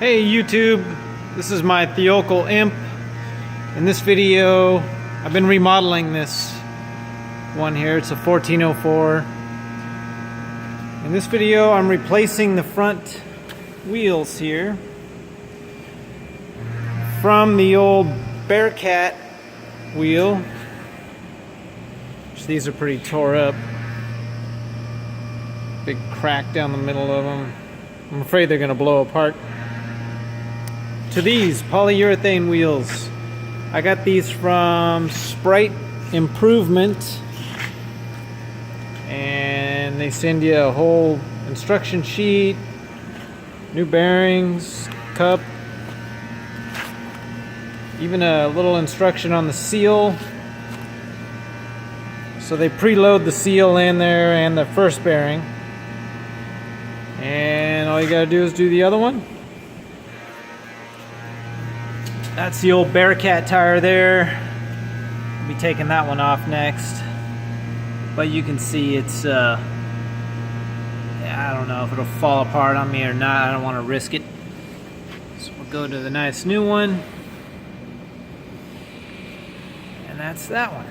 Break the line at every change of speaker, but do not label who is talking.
Hey YouTube, this is my Thiokol Imp. In this video, I've been remodeling this one here. It's a 1404. In this video, I'm replacing the front wheels here from the old Bearcat wheel, which these are pretty tore up. Big crack down the middle of them. I'm afraid they're going to blow apart. To these polyurethane wheels. I got these from Spryte Improvement, and they send you a whole instruction sheet, new bearings, cup, even a little instruction on the seal. So they preload the seal in there and the first bearing, and all you gotta do is do the other one. That's the old Bearcat tire there. I'll be taking that one off next. But you can see it's, I don't know if it'll fall apart on me or not. I don't want to risk it. So we'll go to the nice new one. And that's that one.